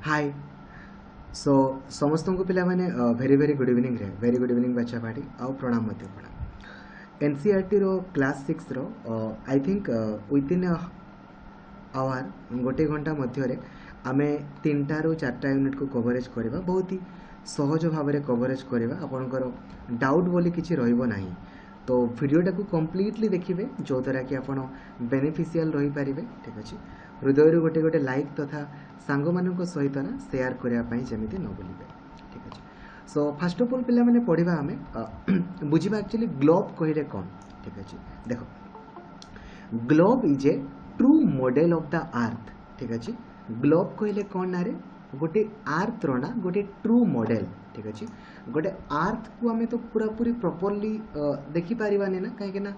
हाय सो समस्त को पिला माने वेरी वेरी गुड इवनिंग रे वेरी गुड इवनिंग बच्चा पार्टी आउ प्रणाम मते प्रणाम एनसीईआरटी रो क्लास 6 रो आई थिंक विदिन आवर गोटे घंटा मध्य आमे 3टा ରୁ 4टा यूनिट को कवरेज करबा बहुत ही सहज भाव में कवरेज करबा आपनकर डाउट बोली किछि रहइबो नाही तो वीडियोटा को कंप्लीटली देखिबे जो द्वारा कि आपण बेनिफिशियल रही पारिबे ठीक अछि हृदय गोटे गोटे लाइक तथा सांग मानक सहित ना शेयर करबा पई जेमिति न भूलिबे ठीक अछि सो फर्स्ट ऑफ ऑल पिला माने पढिबा हमें बुझिबा एक्चुअली ग्लोब कहिले कोन ठीक अछि देखो globe is a true model of the अर्थ ठीक अछि ग्लोब कहले कौन ना रे गोटे अर्थ रो ना गोटे ट्रू मॉडल ठीक अछि गोटे अर्थ को हमें तो पूरा पूरी प्रॉपर्ली देखि पारिबानी ना काहे ना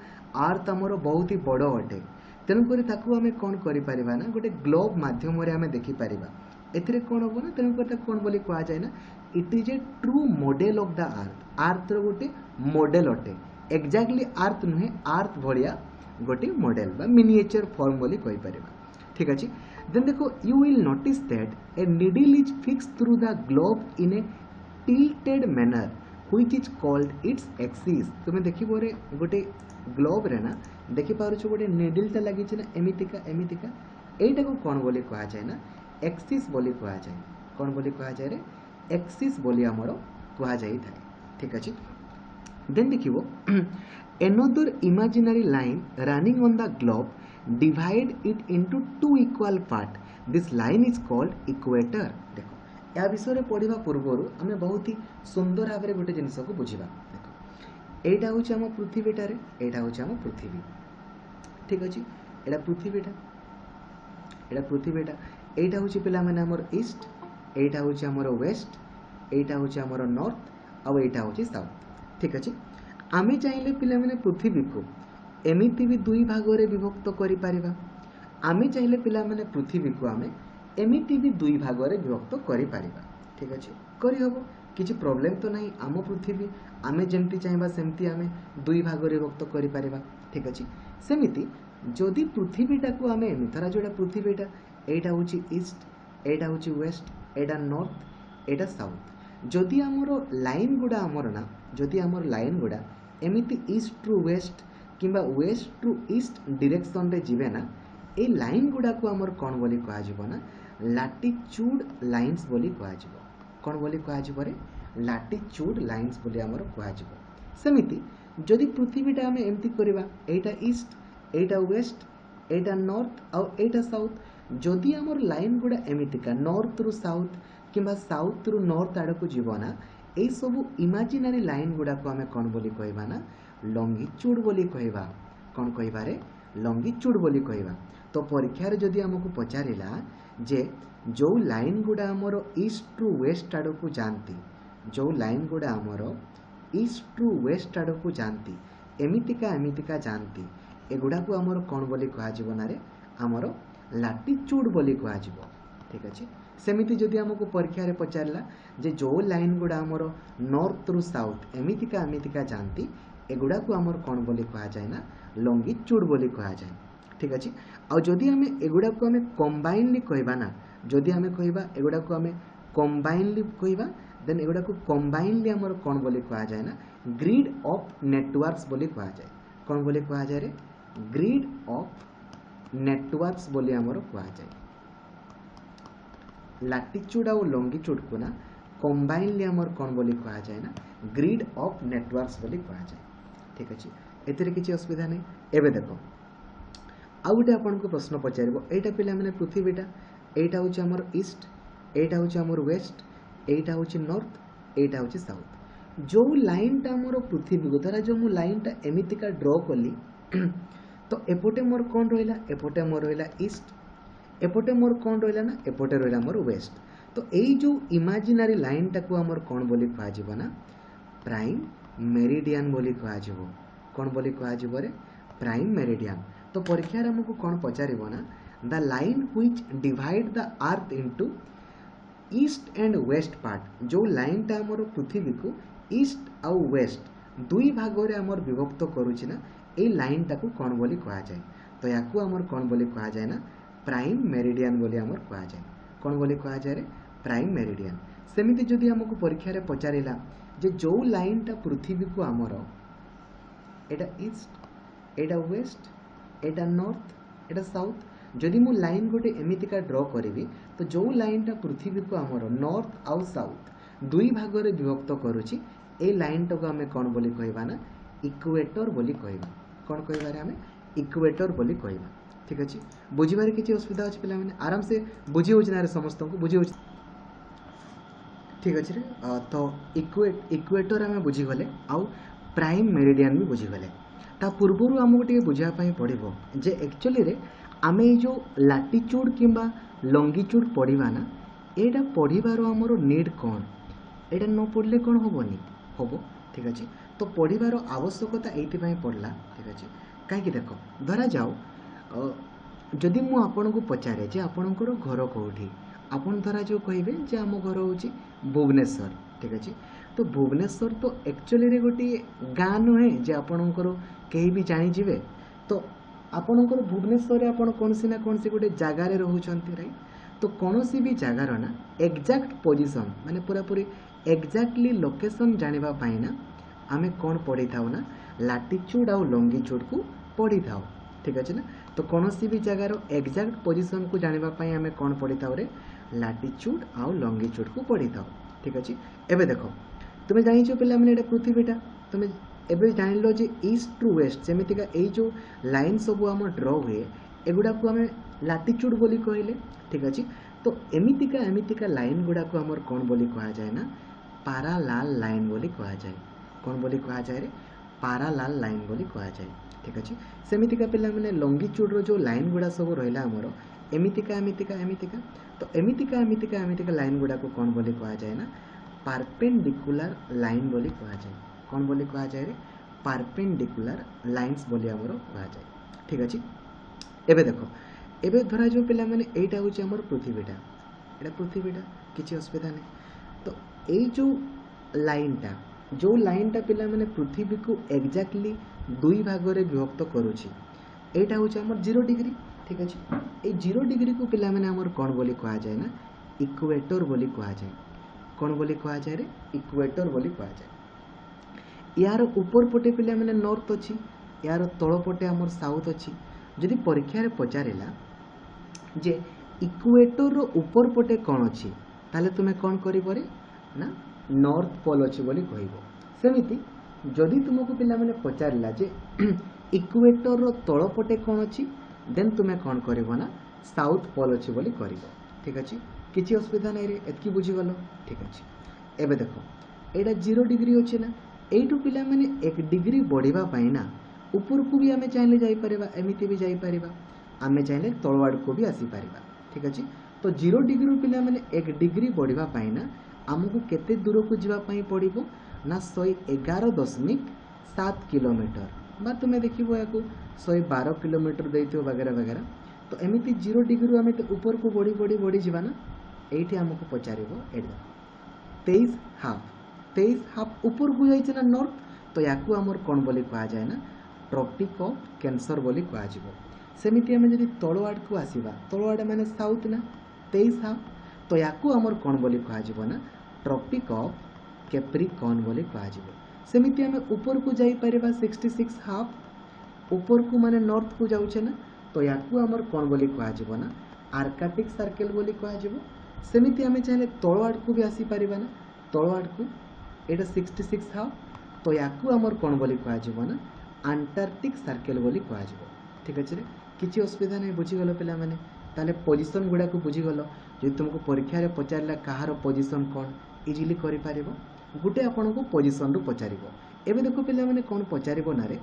अर्थ हमरो बहुत ही बड़ अटे तेणु करी ताकू हमें कौन करि पारिबा ना गोटे ग्लोब माध्यम रे हमें देखि पारिबा एथिरे कौन हो ना तेणु करी कौन बोली कहा जाए ना it is a true model of the earth रो गोटे मॉडल अटे एक्जाक्टली अर्थ नुहे अर्थ भलिया गोटे मॉडल बा मिनिएचर फॉर्म बोली कहि पारिबा ठीक अछि देन देखो you will notice that a needle is fixed through the globe in A tilted manner which is called its axis तुम देखिबो रे गोटे ग्लोब रे ना देखि पारुछ गोटे नीडल ता लागि छै ना एमितिका एटा को कोन बोली कहा जाय ना एक्सिस बोली कहा जाय कोन बोली कहा जाय रे एक्सिस बोली हमरो कहा जाय थाए ठीक अछि then देखिबो another imaginary line running on the globe divide it into two equal part this line is called equator देखो या विषय में पढ़ा पूर्वर आम बहुत ही सुंदर भाव में गोटे जिनस को बुझा देख एटा हूँ आम पृथ्वीटारे एटा हूँ आम पृथ्वी ठीक अच्छे एटा पृथ्वीटा एटा हूँ पिला माने हमर ईस्ट एटा हूँ आमर वेस्ट एटा हूँ आमर नॉर्थ आउ एटा हूँ साउथ ठीक अच्छे आमे चाहिए पिला माने पृथ्वी को एमिति भी दुई भाग में विभक्त करि परिबा आमे चाहिए पिला माने पृथ्वी को आमे एमिति भी दुई भाग में विभक्त करि परिबा ठीक अच्छे करि हबो किछि प्रॉब्लम तो नहीं आम पृथ्वी आमे जेमति चाहिबा सेमति आमे दुई भाग में विभक्त करि परिबा ठीक अच्छे सेमिति जदि पृथ्वीटा को आमे एमिथरा जोडा पृथ्वीटा एटा होची ईस्ट एटा होची वेस्ट एटा नॉर्थ एटा साउथ जदि हमरो लाइन गुडा हमर ना जदि हमर लाइन गुडा एमिति ईस्ट टू वेस्ट किंबा वेस्ट टू ईस्ट डायरेक्शन रे जिवे ना ए लाइन गुडा को हमर कोन बोली कहा जिवो ना लाटिट्यूड लाइन्स बोली कहा जिवो कोन बोली कहा जिवो रे लाटिट्यूड लाइन्स बोली हमर कहा जिवो सेमिति जदि पृथ्वीटा हमें एमति करबा एटा ईस्ट एटा वेस्ट एटा नॉर्थ आ एटा साउथ जदि हमर लाइन गुडा एमितिका नॉर्थ रु साउथ किंबा साउथ रु नॉर्थ आड़ को जीव ना ए सब इमेजिनरी लाइन गुडा को हमें कौन बोली कहबा ना लॉन्गिट्यूड बोली कहबा कौन कहबा रे लॉन्गिट्यूड बोली कहबा तो परीक्षा रे जदि हमको पचारिला जे जो लाइन गुडा हमर ईस्ट टू वेस्ट आड़ को जानती जो लाइन गुडा हमर ईस्ट टू वेस्ट आड़ को जानती एमितिका जानती एगुडा को हमर कौन बोली कहा जिवो ना रे हमर लाटिट्यूड बोली कहा जिवो ठीक अछि सेमिति जदि हमको परीक्षा रे पचारला जे जो लाइन गुडा हमर नॉर्थ रु साउथ एमितिका जानती एगुडा को हमर कौन बोली कहा जाय ना लॉन्गिट्यूड बोली कहा जाय ठीक अछि आ जदि हमें एगुडा को हमें कंबाइनली कहबा ना जदि हमें कहबा एगुडा को हमें कंबाइनली कहबा देन एगुडा को कंबाइनली हमर कौन बोली कहा जाय ना ग्रिड ऑफ नेटवर्क्स बोली कहा जाय कौन बोली कहा जाय रे ग्रिड ऑफ नेटवर्क्स बोली हमर कहा जाय लाटिट्यूड और लॉन्गिट्यूड को ना कंबाइनली हमर कौन बोली कहा जाए ना ग्रिड ऑफ नेटवर्क्स बोली कहा जाए ठीक अच्छे एथिरे किछि असुविधा नहीं एबे देखो आउ गोटे आपन को प्रश्न पचारिबो एटा पिला माने पृथ्वीटा एटा होछि हमर ईस्ट एटा होछि हमर वेस्ट एटा होछि नॉर्थ एटा होछि साउथ जो लाइनटा हमर पृथ्वी को धरा जो मु लाइनटा एमितिका ड्रॉ कली तो एपोटे मोर कोन रहिला एपोटे मोर रहिला ईस्ट एपोटे मोर कौन रहा ना एपोटे रहा मोर वेस्ट तो यही जो इमेजिनरी लाइन टाक आमर कौन बोली कह ना प्राइम मेरिडियन बोली कह कौन बोली कह रे प्राइम मेरिडियन तो परीक्षा आमको कौन पचार ना the line which divide the earth into east and west part जो लाइन टा आमर पृथ्वी को ईस्ट आउ वेस्ट दुई भाग में आमर विभक्त करुछि ना ए लाइन टाक कौन बोली कह जाए तो याकू आमर कौन बोली कह जाए ना प्राइम मेरिडियन बोली आमर कह जाए कौन बोली कह जाए रे प्राइम मेरिडियन। सेमिति जदि हमको परीक्षा रे पचारिला जे जो लाइनटा पृथ्वी को आमर एटा ईस्ट एटा वेस्ट एटा नॉर्थ एटा साउथ जदि मु लाइन गोटे एमितिका ड्रॉ करी तो जो लाइनटा पृथ्वी को आमर नॉर्थ आउ साउथ दुई भाग रे विभक्त करूची ए लाइनटा को आमे कोन बोली कहबा ना इक्वेटर बोली कहबा। कोन कहबा रे आमे इक्वेटर बोली कहबा। ठीक अछि बुझिबारे किछि असुविधा अछि पिला माने आराम से बुझि होछ ना रे समस्त को बुझि होछ। ठीक अछि रे तो इक्वेटर आमे बुझि गले आउ प्राइम मेरिडियन भी बुझी गले। ता पूर्वरु हमको टिके बुझा पई पड़िबो जे एक्चुअली रे आमे जो लैटिट्यूड किंबा लॉन्गिट्यूड पढ़िबा ना एटा पढ़िबारो हमरो नीड कोन एटा न पढ़ले कोन होबोनी होबो। ठीक अछि तो पढ़िबारो आवश्यकता एथि पई पड़ला। ठीक अछि काहे कि देखो धरा जाओ जदि मु आपन को पचारे जे आपनकर घर कोठी आपन धरा जो कहिबे जे हम घर होची भुवनेश्वर। ठीक अछि तो भुवनेश्वर तो एक्चुअली रे गोटी गाँ नुहे जे आपणकर कहीं भी जानी जिवे तो आपणकर भुवनेश्वर रे आपण कोनसी ना कोनसी गोटे जगार रोचंती राइट। तो कोनसी भी जगार ना एग्जैक्ट पोजीशन माने पूरा पूरी एग्जैक्टली लोकेशन जानिबा पाई ना आमे कोन पढ़ी थाउ ना लैटिट्यूड आउ लॉन्गिट्यूड को पढ़ी थाउ। ठीक अछि ना तो कोनसी भी जगार एग्जैक्ट पोजीशन को जानिबा पाई आमे कोन पढ़ी थाउ रे लैटिट्यूड आउ लॉन्गिट्यूड को पढ़ी थाउ। ठीक अछि एबे देखो तुम जानिछो पिला माने एटा पृथ्वीटा तुम एबे जानिलो जे ईस्ट टू वेस्ट सेमितिका ए जो लाइन सब हम ड्रॉ हुए एगुडा को हमें लैटिट्यूड बोली कहले। ठीक अछि तो एमितिका लाइन गुडा को हमर कोन बोली कहा जाय ना पैरेलल लाइन बोली कहा जाय। कोन बोली कहा जाय रे पैरेलल लाइन बोली कहा जाय। ठीक अछि सेमितिका पिला माने लॉन्गिट्यूड रो जो लाइन गुडा सब रहला हमर एमितिका तो एमितिका लाइन गुडा को कोन बोली कहा जाय ना परपेंडिकुलर लाइन बोली कहा जाए। कौन बोली कहा जाए रे परपेंडिकुलर लाइन्स बोली हमरो कहा जाए। ठीक अछि एबे देखो एबे धरा जो पिला माने एटा होची हमर पृथ्वीटा एटा पृथ्वीटा किछि असुविधा नै तो ए जो लाइनटा पिला माने पृथ्वी को एग्जैक्टली दुई भाग रे विभक्त करूची एटा होची हमर 0 डिग्री। ठीक अछि ए 0 डिग्री को पिला माने हमर कोन बोली कहा जाए ना इक्वेटर बोली कहा जाए। कौन बोली कहा जाए रे इक्वेटर बोली कहा जाए। यार ऊपर पटे पिला माने नॉर्थ अछि यार तळ पटे हमर साउथ अछि जदि परीक्षा रे पचारिला जे इक्वेटर रो ऊपर पटे कोन अछि ताले तुमे कोन करिबो रे ना नॉर्थ पोल अछि बोली कहिबो। सेमिति जदि तुमको पिला माने पचारिला जे इक्वेटर रो तळ पटे कोन अछि देन तुमे कोन करिबो ना साउथ पोल अछि बोली करिबो। ठीक अछि किछि असुविधा नै रे एतकी बुझी गलो। ठीक अछि एबे देखो एटा 0 डिग्री अछि ना एटू पिला माने 1 डिग्री बढ़िबा पाई ना ऊपर को भी हमें चाहिले जाई परिबा एमिति भी जाई परिबा हमें चाहिले तळवाड को भी आसी परिबा। ठीक अछि तो 0 डिग्री पिला माने 1 डिग्री बढ़िबा पाई ना हमको केते दूर को जिबा पाई पड़िबो ना 111.7 किलोमीटर बा तुमे देखिबो याको 112 किलोमीटर दैथियो वगैरह वगैरह। तो एमिति 0 डिग्री हमें तो ऊपर को बढ़ी जिबा ना एठी हमको पचारिबो एटा 23 हाफ ऊपर को जाइछे ना नॉर्थ तो याकू हमर कोन बोली कहा जाय ना ट्रॉपिक ऑफ कैंसर बोली कहा जिवो। सेमिति हमें जदि तळवाड को आसीबा तळवाड माने साउथ ना 23 हाफ तो याकू हमर कोन बोली कहा जिवो ना ट्रॉपिक ऑफ कैप्रिकॉर्न बोली कहा जिवो। सेमिति हमें ऊपर को जाई परिबा 66 हाफ ऊपर को माने नॉर्थ को जाउछे ना तो याकू हमर कोन बोली कहा जिवो ना आर्कटिक सर्कल बोली कहा जिवो। सेमिति हमें चाहे तळवाड को भी आसी परिबा ना तळवाड को एटा 66 हाफ तो याकू हमर कोन बोली कहा जिवो ना अंटार्कटिक सर्कल बोली कहा जिवो। ठीक अछि रे किछि असुविधा नै बुझी गलो पिला माने ताले पोजीशन गुडा को बुझी गलो जे तुमको परीक्षा रे पचारला कहार पोजीशन कोन इजीली करि पारिबो गुटे आपन को पोजीशन रु पचारिबो। एबे देखो पिला माने कोन पचारिबो ना रे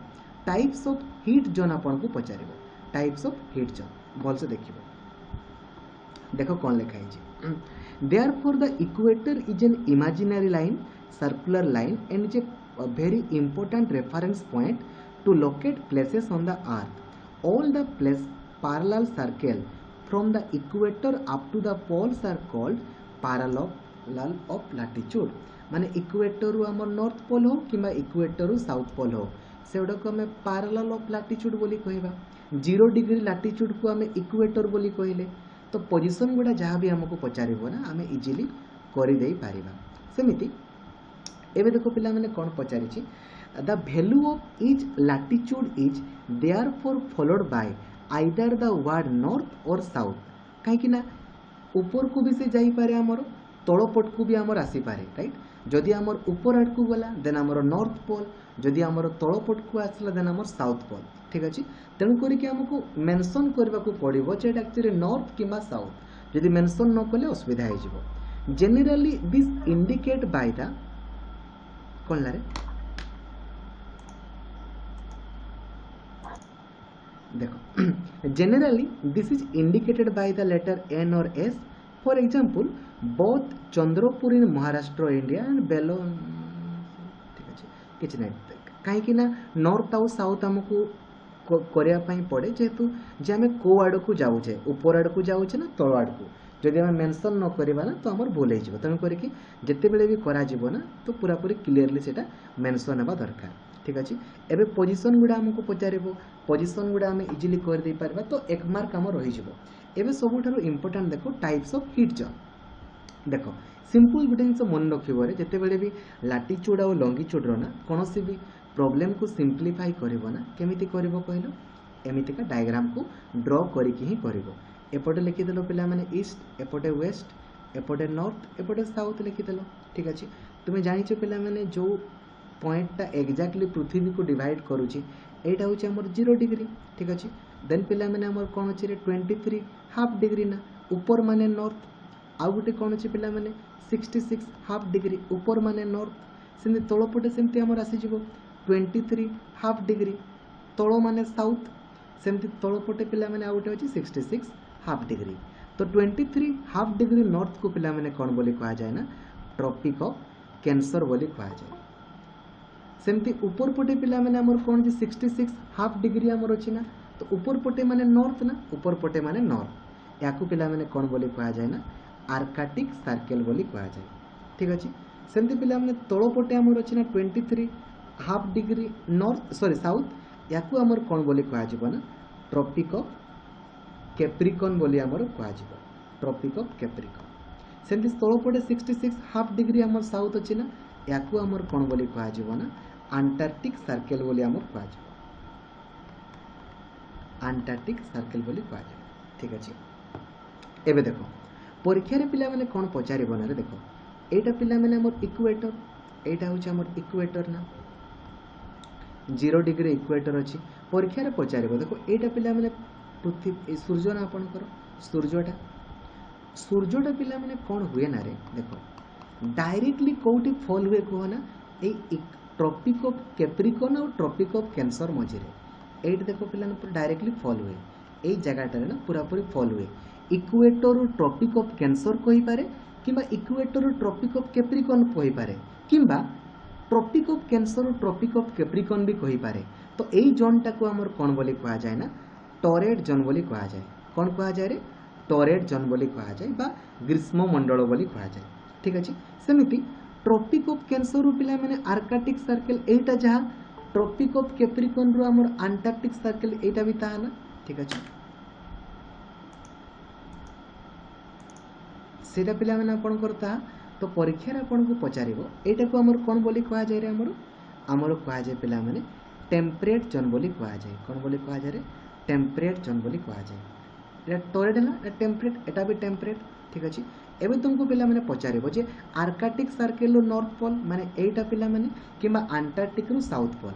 टाइप्स ऑफ हीट जोन आपन को पचारिबो टाइप्स ऑफ हीट जोन बोल से देखिबो देखो कौन लिखा है therefore the equator is an imaginary line circular line and is a very important reference point to locate places on the earth all the parallel circle from the equator up to the poles are called parallel of latitude माने equator रु हमर north pole हो किंबा equator रु south pole हो सेउडा को हमें parallel of latitude बोली कहबा 0 डिग्री लैटिट्यूड को हमें इक्वेटर बोली कहले तो पोजिशन गुड़ा जहाँ भी आमको पचार ना आम इजिली करदे पार सेमती एवं देख पिला मैंने कौन पचारि the value of each latitude is there for followed by either the word north और साउथ कहीं ऊपर को भी से जाइपे आमर तलपट को भी आमर आसीपे राइट जदि आमर ऊपर आड़ को गला देन आमर नॉर्थ पोल जदि आमर तलपट को आसला देन आमर साउथ पोल ठीक अच्छे तेणु करके आमको मेंशन करने को पड़ो जे एक्चुअली नॉर्थ किंबा साउथ जदि मेंशन न कले असुविधा हो जेनेराली दिस इंडिकेट बाय द कौन लारे देखो generally this is indicated by the letter N or S for example both Chandrapur in Maharashtra India and Belon ठीक अच्छे किछ नै कहीं ना नॉर्थ आउ साउथ आमको करिया पई पड़े जेहेतु जे आम को आड़ को जाऊे ऊपर आड़ को जाऊे ना तल आड़ को जदि आम मेंशन न करवा ना तो आमर भूल हो तेणु करके जिते बेले भी करा ना तो पूरा पूरी क्लीयरली सेटा मेंशन हेबा दरकार ठीक अच्छे एबे पोजिशन गुड़ा आमको पचार पोजिशन गुड़ा आम इजिली कर दे पारबा तो एक मार्क आम रही एबे सबुठारु इंपोर्टेंट देखो टाइप्स ऑफ हिट जोन देखो सिंपल गोटे जिन मन रखिबारे जिते बेले भी लाटिट्यूड और लंगिट्यूड ना कौन भी प्रॉब्लम को सिंप्लीफाई करिवो ना केमिति करिवो कहलो एमितिका डायग्राम को ड्रॉ करिकि ही करिवो एपटे लिखिदेलो पिला माने ईस्ट एपटे वेस्ट एपटे नॉर्थ एपटे साउथ लिखिदेलो ठीक अच्छे तुम्हें जानिଛ पिला माने जो पॉइंटटा एक्जाक्टली पृथ्वी को डिवाइड करुची एटा होची हमर 0 डिग्री ठीक अच्छे देन पिला माने हमर कोन अछि रे 23 हाफ डिग्री ना ऊपर माने नॉर्थ आउ गोटे कोन अछि पिला माने 66 हाफ डिग्री ऊपर माने नॉर्थ सेमति तळपटे सेमति हमर आसी जिवो 23 हाफ डिग्री तळ माने साउथ सेमति तळपटे पिला माने आउ गोटे अछि 66 हाफ डिग्री तो 23 हाफ डिग्री नॉर्थ को पिला माने कोन बोली कहा जाए ना ट्रॉपिक ऑफ कैंसर बोली कहा जाए सेमती ऊपर पटे पिला माने हमर कोन जे 66 हाफ डिग्री हमर अछि ना तो ऊपर पटे माने नॉर्थ ना ऊपर पटे माने नॉर्थ याकू पिला माने कोन बोली कहा जाए ना आर्कटिक सर्कल बोली कहा जाए ठीक अछि सेमती पिला माने तळो पटे हमर अछि ना 23 half degree north sorry south याकू हमर कोन बोली कहा जिवो ना ट्रॉपिक ऑफ कैप्रिकॉन बोली हमर कहा जिवो ट्रॉपिक ऑफ कैप्रिकॉन सेमती तळो पटे 66 हाफ डिग्री हमर साउथ अछि ना याकू हमर कोन बोली कहा जिवो ना अंटार्कटिक सर्कल बोली हमर कहा जिवो अंटार्कटिक सर्कल बोली कहा जिवो ठीक अछि एबे देखो परीक्षा रे पिला माने कोन पचारिबो ना रे देखो एटा पिला माने हमर इक्वेटर एटा होची हमर इक्वेटर ना 0 डिग्री इक्वेटर अछि परीक्षा रे पचारिबो देखो एटा पिला माने पृथ्वी सूर्य ना आपनकर सूर्यटा पिला माने कोन हुए ना रे देखो डायरेक्टली कोठी फॉल हुए कहो ना ए ट्रॉपिक ऑफ कैप्रिकॉन और ट्रॉपिक ऑफ कैंसर मझिरे एट देखो पिला पूरा डायरेक्टली फॉल हुए ए जगहटारे ना पूरा पूरी फॉल हुए इक्वेटर और ट्रॉपिक ऑफ कैंसर कहि पारे किबा इक्वेटर और ट्रॉपिक ऑफ कैप्रिकॉन कहि पारे किबा ट्रॉपिक ऑफ कैंसर और ट्रॉपिक ऑफ कैप्रिकॉन भी कहि पारे तो एई जोनटा को हमर कोन बोली कहा जाए ना टॉरेट जोन बोली कहा जाए कोन कहा जाए रे टॉरेट जोन बोली कहा जाए बा ग्रीष्म मंडल बोली कहा जाए ठीक अच्छे सेमिति ट्रॉपिक ऑफ कैंसर रू पिला माने आर्कटिक सर्कल एटा जहा ट्रॉपिक ऑफ कैप्रिकॉन रू हमर अंटार्कटिक सर्कल एटा भी ता ना ठीक अच्छे सेटा पिला माने आपन करता तो परीक्षा रे आपन को पचारिबो एटा को हमर कोन बोली कहा जाय रे हमर कहा जाय पिला माने टेम्परेट जोन बोली कहा जाय कोन बोली कहा जाय रे टेम्परेट जोन बोली कहा जाय एटा टॉरेट है टेम्परेट एटा भी टेम्परेट ठीक अच्छे एबे तुमको पिला माने पचारिबो जे आर्कटिक सर्कल रो नॉर्थ पोल माने एटा पिला माने किबा अंटार्कटिक रो साउथ पोल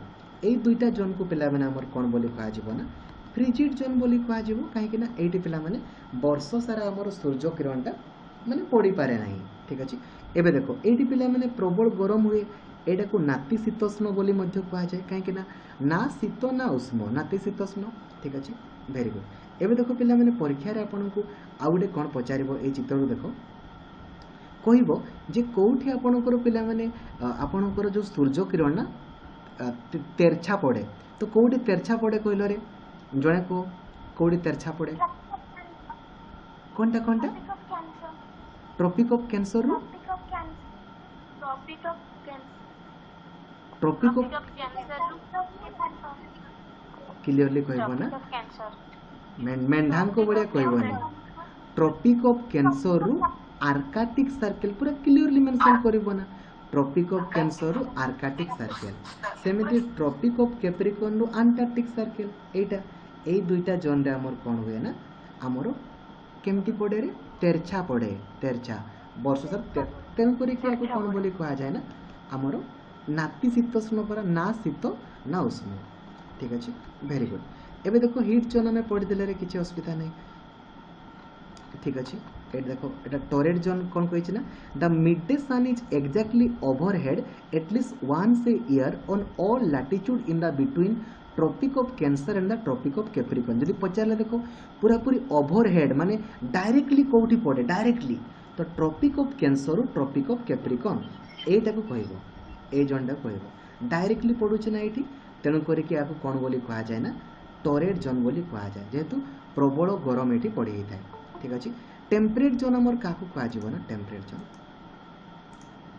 एई दुईटा जोन को पिला माने हमर कोन बोली कहा जिवो ना फ्रिजिड जोन बोली कहा जिवो काहे कि ना एटी पिला माने वर्ष सारा हमर सूर्य किरणटा माने पड़ी पारे नाही ठीक अच्छे एबे देखो एटी पिला माने प्रबल गरम हुए एटा को नातिशीतोष्ण बोली मध्य कहा जाय काहे कि ना शीत ना उष्ण नातिशीतोष्ण ठीक अच्छे वेरी गुड एबे देखो पिला माने परीक्षा रे आपन को आ गुटे कोन पचारिबो ए चित्र रो देखो कहबो जे कोठी आपनकर पिला माने आपनकर जो सूर्य किरण ना तेरछा पड़े तो कोठी तेरछा पड़े कहलो रे जणे को कोठी तेरछा पड़े कोनटा ट्रॉपिक ऑफ कैंसर रो ट्रॉपिक ऑफ क्लियरली कहबो ना मेंढान को बढ़िया कहबो नहीं ट्रॉपिक ऑफ कैंसर रु आर्कटिक सर्कल पूरा क्लियरली मेंशन करबो ना ट्रॉपिक ऑफ कैंसर रु आर्कटिक सर्कल सेमिति ट्रॉपिक ऑफ कैप्रिकॉर्न रु अंटार्कटिक सर्कल एटा ए दुईटा जोन रे हमर कोन हुए ना हमर केमती पड़े रे तेरछा पड़े तेरछा वर्ष सर तेन करी कि आको कोन बोली कहा जाए ना हमर नाति शीतोष्ण परा ना शीत ना उष्ण ठीक अछि वेरी गुड एबे देखो हीट जोन में पढ़ी देले रे किछि असुविधा नै ठीक अछि ए देखो एटा टोरेट जोन कोन कहिछि ना the midday sun is exactly overhead at least once a year on all latitude in the between tropic of cancer and the tropic of Capricorn जदि पचारले देखो पूरा पूरी ओवरहेड माने डायरेक्टली कोठी पड़े डायरेक्टली तो tropic of Cancer tropic of Capricorn एटा को कहबो ए जोनटा कहबो डायरेक्टली पडुछ ना एठी तेनु करी कि आको कोन बोली कहा जाय ना टोरेट जोन बोली कहा जाय जेहेतु प्रबल गरम एठी पड़ी हिताय ठीक अछि टेम्परेट जोन हमर काको कहा जीवो ना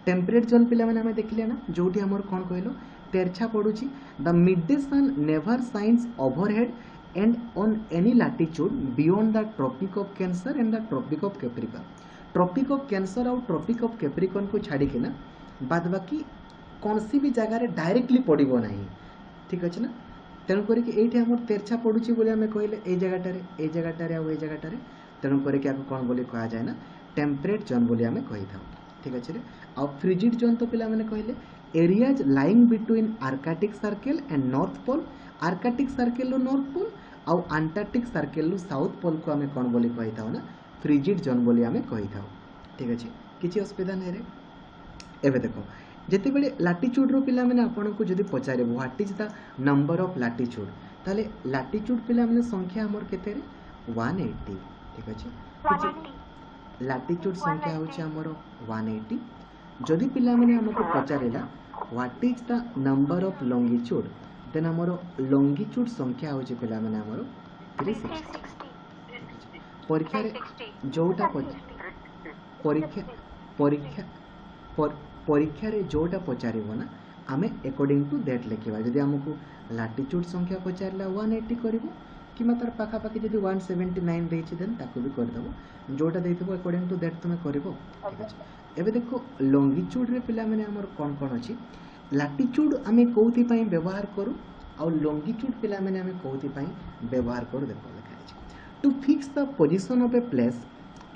टेम्परेट जोन पिला माने हमें देखिले ना जोठी हमर कोन कहलो तेरछा पडुची the midday sun never shines overhead and on any latitude beyond the tropic of cancer and the tropic of capricorn tropic of cancer और ट्रॉपिक ऑफ कैप्रिकॉर्न को छाड़ी के ना बाद बाकी कौन सी भी जगह रे डायरेक्टली पड़िबो नाही ठीक अछि ना तेनु करी कि एठी हमर तेरछा पडुची बोली हमें कहले ए जगहटारे आ ए जगहटारे तेनु करी कि आको कोन बोली कहा जाय ना टेम्परेट जोन बोली हमें कहि थाउ ठीक अछि रे आ फ्रिजिड जोन तो पिला माने कहले areas lying between Arctic circle and north pole Arctic circle रो नॉर्थ पोल आ अंटार्कटिक सर्कल रो साउथ पोल को हमें कोन बोली कहि थाउ ना फ्रिजिड जोन बोली हमें कहि थाउ ठीक अछि किछि असुविधा नै रे एबे देखो जेते बेले लैटिट्यूड रो पिला माने आपन को जदी पचारे what is the number of latitude ताले लैटिट्यूड पिला माने संख्या हमर केते रे 180 ठीक अछि लैटिट्यूड संख्या होछि हमर 180 जदी पिला माने हमको पचारेला what is the number of longitude then हमर लॉन्गिट्यूड संख्या होछि पिला माने हमर 360 परीक्षा रे जोटा परीक्षा परीक्षा परीक्षा रे जोटा पचारिबो ना आमे अकॉर्डिंग टू दैट लिखिबा जदी हमको लैटिट्यूड संख्या पचारला 180 करिवो किमा तार पाखा पाखी जदी 179 देछि देन ताको भी कर देबो जोटा देथिबो अकॉर्डिंग टू दैट तुमे करिवो ठीक अछि एबे देखो लॉन्गिट्यूड रे पिला माने हमर कोन कोन अछि लैटिट्यूड आमे कोथि पई व्यवहार करू आ लॉन्गिट्यूड पिला माने आमे कोथि पई व्यवहार करू देखो लिखा अछि to fix the position of a place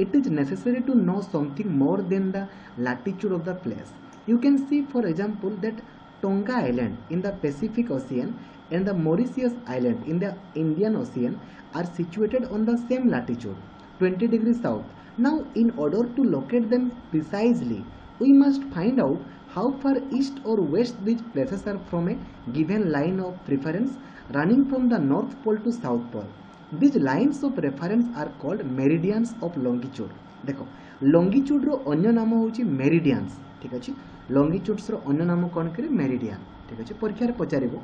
it is necessary to know something more than the latitude of the place. You can see for example that Tonga Island in the Pacific Ocean and the Mauritius Island in the Indian Ocean are situated on the same latitude 20 degrees south. Now in order to locate them precisely we must find out how far east or west these places are from a given line of preference running from the north pole to south pole. These lines of reference are called meridians of longitude. देखो longitude रो अन्य नाम होची meridians ठीक अछि longitudes रो अन्य नाम कोन करे meridian ठीक अछि परीक्षा रे पचारिबो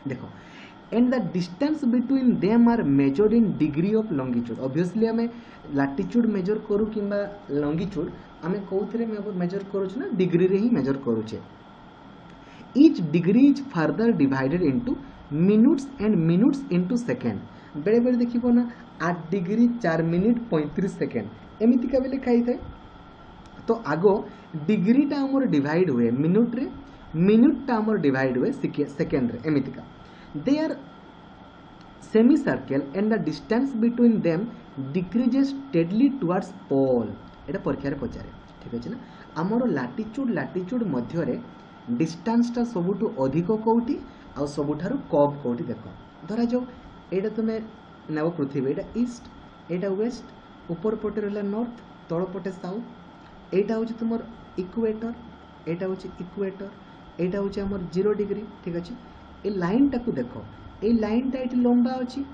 देखो and the distance between them are measured in degree of longitude obviously हमें latitude measure करू किबा longitude हमें कोथरे measure करू छ ना डिग्री रे ही measure करू छे each degree is further divided into minutes and minutes into second बेले बेले देखिबो ना 8 डिग्री 4 मिनिट 35 सेकेंड एमिति का बेले खाई थाए तो आगो डिग्री टा हमर डिवाइड हुए मिनिट रे मिनिट टा हमर डिवाइड हुए सेकेंड रे एमिति का they are semi circle and the distance between them decreases steadily towards pole एटा परीक्षा रे पचारे ठीक अछि ना हमर लैटिट्यूड मध्य रे डिस्टेंस टा सबुटु अधिक कोउठी आ सबुठारु कम कोउठी देखो धरा जो एटा तुमे नेबो पृथ्वी एटा ईस्ट एटा वेस्ट ऊपर पटे रहला नॉर्थ तळ पटे साउथ एटा होची तुमर इक्वेटर एटा होची इक्वेटर एटा होची हमर 0 डिग्री ठीक अछि ए लाइन टाकू देखो ए लाइन टा एटी लंबा अछि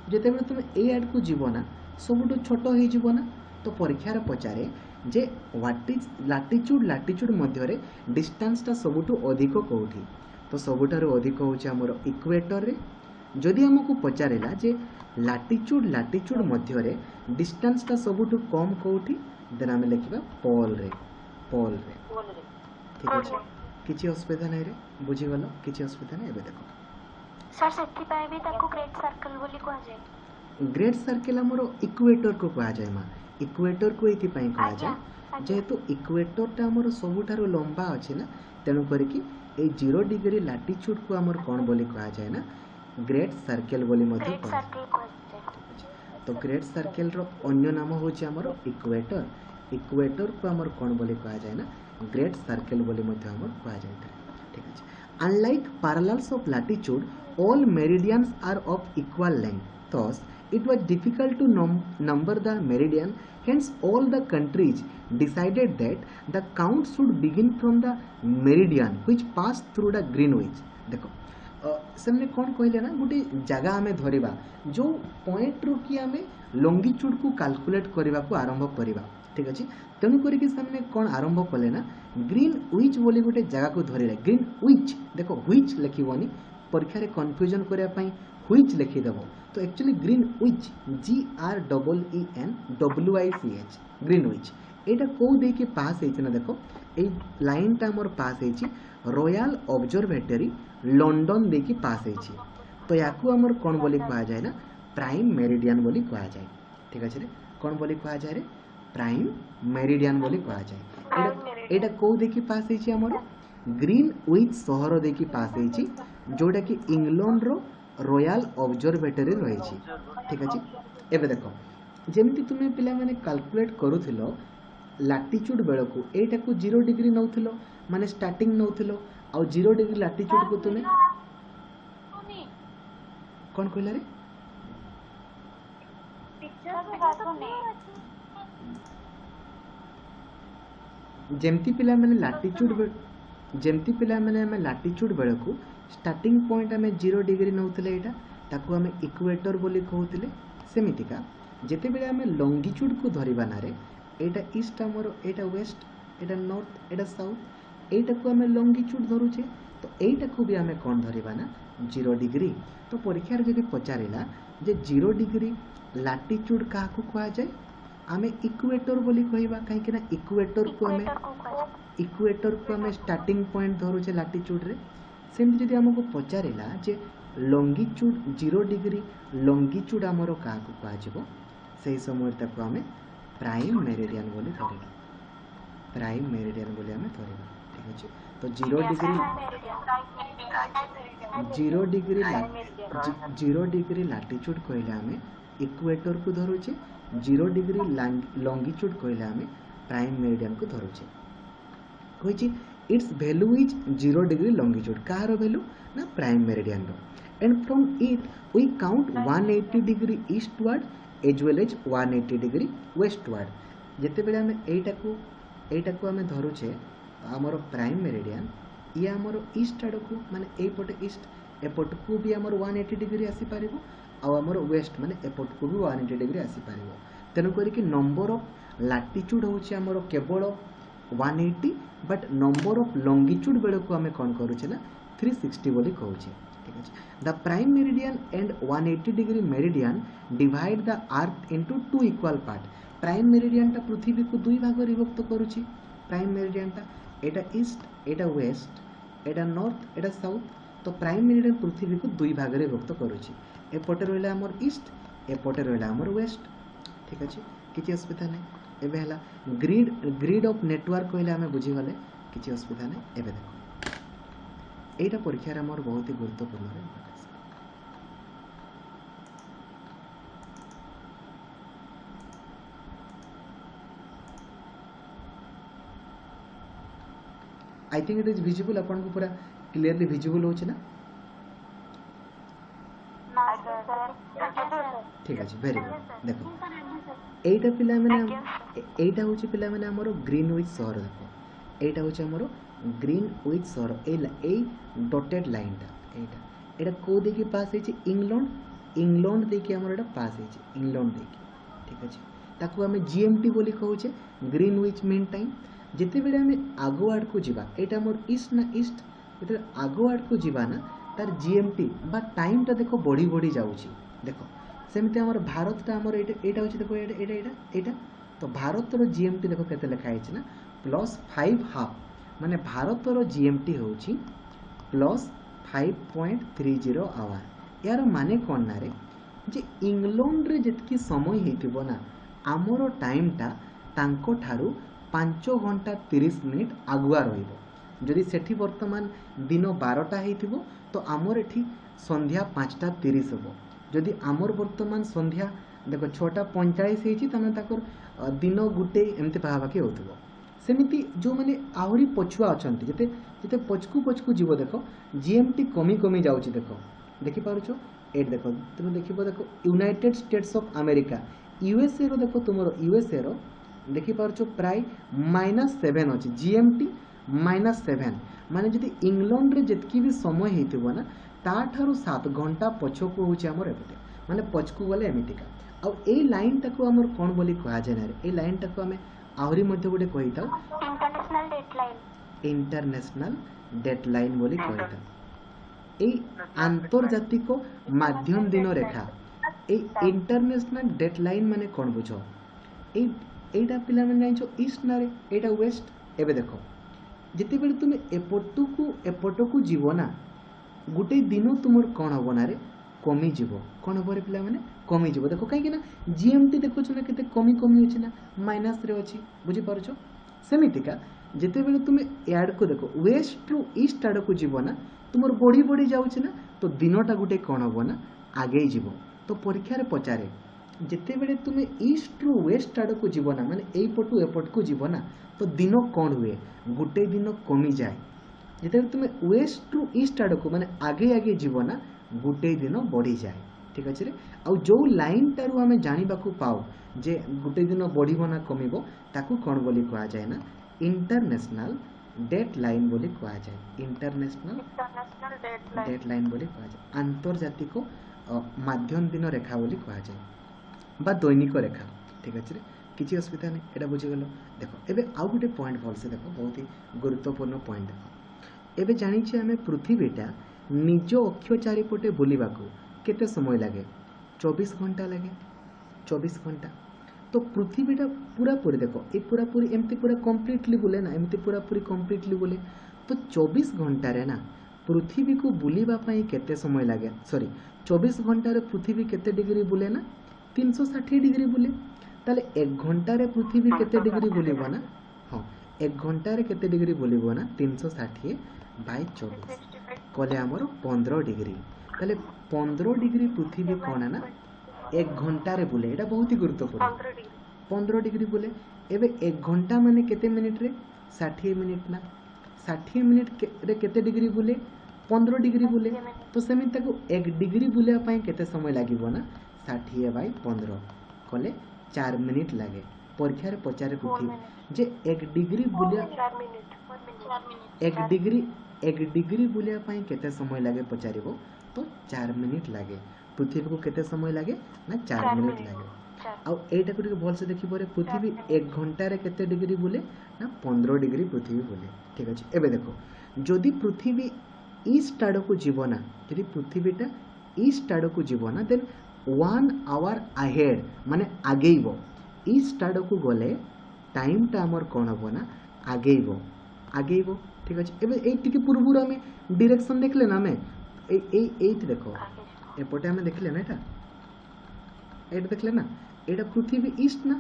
जेते बेले तुमे ए एड को जीवो ना सबुटो छोटो हे जीवो ना तो परीक्षा रे पचारे जे व्हाट इज लैटिट्यूड मध्य रे डिस्टेंस टा सबुटो अधिक कोठी तो सबुठारो अधिक होची हमर इक्वेटर रे जदि हमको पचारेला जे लैटिट्यूड मध्य रे डिस्टेंस टा सबुठु कम कोठी देन हम लिखिबा पोल रे ठीक अछि किछि असुविधा नै रे बुझि गलो किछि असुविधा नै एबे देखो सर सेति पाए भी ताको ग्रेट सर्कल बोली को जाय ग्रेट सर्कल आमर इक्वेटर को कह जाए माँ इक्वेटर को ये कह जाए जेहेतु इक्वेटरटा आमर सबुठारु लंबा अच्छे ना तेणु करके ये 0 डिग्री लाटिट्यूड को आमर कौन बोली कह जाए ना ग्रेट सर्कल बोली मध्य कह तो ग्रेट सर्कल रो अन्य नाम होची आमर इक्वेटर इक्वेटर को आमर कौन बोली कह जाए ना ग्रेट सर्कल बोली मध्य आमर कह जाए ठीक है unlike parallels of latitude all meridians are of equal length thus it was difficult to number the meridian hence all the countries decided that the count should begin from the meridian which passed through the greenwich देखो से कौन कहले ना गोटे जगह आम धरवा जो point रू कि आम लंगिट्यूड को कैलकुलेट करने को आरंभ करवा ठीक अच्छे तेणु करके कौन आरंभ कले ना ग्रीन विच बोली गोटे जगह को धरले ग्रीन विच देखो व्हिच लिखनी परीक्षा रे कन्फ्यूजन करने व्हिच लिखिदेव तो एक्चुअली ग्रीन विच GREENWICH ग्रीन विच यहाँ कौ देके पास होना देखो ये लाइन टा मोर पास होती रॉयल ऑब्जर्वेटरी लंडन देकी पास होती तो या आमर कौन बोली कह जाए ना प्राइम मेरिडियन बोली कह जाए ठीक अच्छे रे कौन बोली कह जाए रे प्राइम मेरिडियन बोली कह जाए यहाँ कौ देकी पास होती आमर ग्रीन विच सहर देकी पास होती जोटा कि इंग्लैंड रो रॉयल ऑब्जर्वेटरी रही ठीक अच्छे एवं देख जमी तुम्हें पिला माने कैलकुलेट करूथिलो लैटिट्यूड बेल को एटा को 0 डिग्री नौथिलो माने स्टार्टिंग नौथिलो आ 0 डिग्री लैटिट्यूड को तुम्हें कौन कहला रे जेमती पिला माने लैटिट्यूड जेमती पिला माने हमें लैटिट्यूड बेल को स्टार्टिंग पॉइंट आम 0 डिग्री नौथिले एटा ताकू आम इक्वेटर बोली कहूतिले सेमितिका जेते बेले आम लंगिट्यूड को धरिबा नारे एटा ईस्ट आमर एटा वेस्ट एटा नॉर्थ एटा साउथ एटा को आम लंगिट्यूड धरुचे तो एटा को भी आम कौन धरिबा ना 0 डिग्री तो परीक्षा जदि पचारिला जे 0 डिग्री लैटिट्यूड क्या कह जाए आम इक्वेटर बोली कहबा कहीं ना इक्वेटर को आम स्टार्टिंग पॉइंट धरुचे लैटिट्यूड रे सेमती जदि आमको पचारिला जे लंगिट्यूड 0 डिग्री लंगिट्यूड आमर क्या कह से समय ताको आम प्राइम मेरिडियन बोली धरिबा प्राइम मेरिडियन बोली आम धरिबा ठीक अच्छे तो 0 डिग्री लैटिट्यूड कहले आम इक्वेटर को धरुचे 0 डिग्री लंगिट्यूड कहले आम प्राइम मेरिडियन को धरुचे कही its value is 0 degree longitude कार वैल्यू ना प्राइम मेरिडियन रो and from it we count 180 degree eastward as well as 180 degree westward जिते बेले आम एटा को आम धरुचे आमर प्राइम मेरिडियन ये आमर ईस्ट आड़ को माने एपटे ईस्ट एपट को भी आमर 180 डिग्री आसी पारिबो आ आमर वेस्ट माने एपट को भी 180 डिग्री आसी पारिबो तेणु करिक नंबर ऑफ लैटिट्यूड होची आमर केवल 180 बट नंबर ऑफ लंगिट्यूड बेले को आम कौन करुचे ना 360 बोली कहूचे ठीक है the prime meridian and 180 degree meridian divide the earth into 2 equal part prime meridian टा पृथ्वी को 2 भाग विभक्त करुची प्राइम मेरिडियन टा एटा ईस्ट एटा वेस्ट एटा नॉर्थ एटा साउथ तो प्राइम मेरिडियन पृथ्वी को 2 भाग विभक्त करुची एपटे रहिला हमर ईस्ट एपटे रहिला हमर वेस्ट ठीक अच्छे किसी असुविधा नहीं एबे हला ग्रिड ऑफ नेटवर्क कहले आमे बुझी गले किसी असुविधा नहीं एबे देखो एटा परीक्षा रे हमर बहुत ही गुरुत्वपूर्ण है I think it is visible अपन को पूरा क्लियरली विजिबल होछ ना ठीक अच्छे वेरी गुड देखो एटा पिला माने एटा होची पिला माने हमरो ग्रीनविच शहर देखो एटा होची हमरो ग्रीनविच शहर ए डॉटेड लाइन टा एटा को देखि पास है इंग्लैंड देखि हमरो एटा पास है इंग्लैंड देखि ठीक अछि ताकू हमें जीएमटी बोली कहूचे ग्रीनविच मीन टाइम जेते बेले हमें आगो आड़ को जीवा एटा हमर ईस्ट ना ईस्ट जेते आगो आड़ को जीवा ना तार जीएमटी बा टाइम टा देखो बढ़ी बढ़ी जाउची देखो सेमती हमर भारत टा हमर एटा होची देखो एटा तो भारत रो जीएमटी देखो केते लिखा है ना +5 हाफ माने भारत रो जीएमटी होची +5.30 आवर यार माने कोन ना रे जे इंग्लैंड रे जितकी समय हेतिबो ना आमर टाइमटा तांको ठारू 5 घंटा 30 मिनिट आगुआ रहिबो। जदि सेठी वर्तमान दिन 12टा हेतिबो तो आमर एठी संध्या 5टा 30 हबो। जदि आमर वर्तमान संध्या देखो 6टा 45 हेछि तने ताकर दिन गुटे एमते पाहाबाकी होतबो। सेमिति जो माने आहुरी पछुआ अछंती जते जते पछकू जीव देखो जीएमटी कमी कमी जाउची देखो देखि पारुछो एट देखो तुम देखिबो देखो United States of America USA रो देखो तुमरो यूएसए रो देखि पारुछो प्राय -7 अछि जीएमटी -7 माने जदि इंग्लैंड रे जतकी भी समय हेतिबो ना ता ठारू 7 घंटा पछकू होची हमर एपटे माने पछकू गले एमितिका आ ए लाइन टाको हमर कोन बोली कहा जाय ना ए लाइन टाको हमें आहुरी मध्य गोटे कही था इंटरनेशनल डेडलाइन बोली कही था ए आंतर्जातिक माध्यम दिन रेखा ए इंटरनेशनल डेडलाइन माने कोन बुझो ए एटा पिला माने जानिछो ईस्ट ना रे एटा वेस्ट एबे देखो जते बेले तुमे एपटकू जीवो ना गुटे दिन तुमर कोन हबो ना रे कमी जीवो कोन हबो रे पिला माने कमी जीवो देखो काई कि ना जीएमटी देखो छ ना केते कमी कमी होछि ना माइनस रे अछि बुझी पारछो सेमितिका जते बेले तुमे याड को देखो वेस्ट टू ईस्ट आड को जीवो ना तुमर बॉडी बॉडी जाउछि ना तो दिनटा गुटे कोन हबो ना आगे जीवो तो परीक्षा रे पचारे जते बेले तुमे ईस्ट टू वेस्ट आड को जीवो ना माने एई पटू एपट को जीवो ना तो दिन कोन हुए गुटे दिन कमी जाए जते तुमे वेस्ट टू ईस्ट आड को माने आगे आगे जीवो ना गुटे दिन बढ़ी जाए ठीक अच्छे आ जो लाइन टारू आम जानिबाकू पाओ जे गुटे दिन बढ़िबो ना कमिबो ताकू कोन बोली कहा जाए ना इंटरनेशनल डेडलाइन बोली कहा जाए इंटरनेशनल डेडलाइन बोली कहा जाए आंतर्जातिक माध्यम दिन रेखा बोली कहा जाए बा दैनिक रेखा ठीक अच्छे किसी असुविधा नहीं एटा बुझीगल देखो एबे आउ गोटे पॉइंट भलसे देखो बहुत ही गुरुत्वपूर्ण पॉइंट देखो एबे जानिछे आमे पृथ्वीटा निज अक्ष चारिपटे बुलिबाकू केते समय लगे 24 घंटा लगे 24 घंटा तो पृथ्वीटा पूरा पूरी देखो ये पूरा पूरी एमती पूरा कंप्लीटली बुले ना एमती पूरा पूरी कंप्लीटली बुले तो 24 घंटा रे ना पृथ्वी को बुलिबा पई केते समय लगे सॉरी 24 घंटा रे पृथ्वी केते डिग्री बुले ना 360 डिग्री बुले ताले 1 घंटा रे पृथ्वी केते डिग्री बुलिबो ना हां 1 घंटा रे केते डिग्री बुलिबो ना 360 बाय 24 कले हमर 15 डिग्री ताले 15 डिग्री पृथ्वी कोन है ना 1 घंटा रे बुले एटा बहुत ही गुरुत्वपूर्ण 15 डिग्री बुले एबे 1 घंटा माने केते मिनिट रे 60 मिनिट ना 60 मिनिट रे केते डिग्री बुले 15 डिग्री बुले तो सेमित ताको 1 डिग्री बुले पई केते समय लागिबो ना 60 बाय 15 कले 4 मिनिट लागे परीक्षा रे पचारे पृथ्वी जे 1 डिग्री बुले 1 डिग्री बुलिया पई केते समय लागे पचारिबो तो 4 मिनिट लागे पृथ्वी को केते समय लागे ना 4 मिनिट लागे आ एटा को भल से देखि परे पृथ्वी 1 घंटा रे केते डिग्री बुले ना 15 डिग्री पृथ्वी बुले ठीक अछि एबे देखो जदि पृथ्वी ईस्ट आड़ को जीवना जदि पृथ्वीटा ईस्ट आड़ को जीवना देन 1 आवर अहेड माने आगेइबो ईस्ट आड़ को गले टाइम टा हमर कोन हबो ना आगेइबो ठीक अच्छे एबे एटी के पूर्व आम डायरेक्शन देखले ना आम देखो एपटे आम देखले ना एटा देखले ना एटा पृथ्वी ईस्ट ना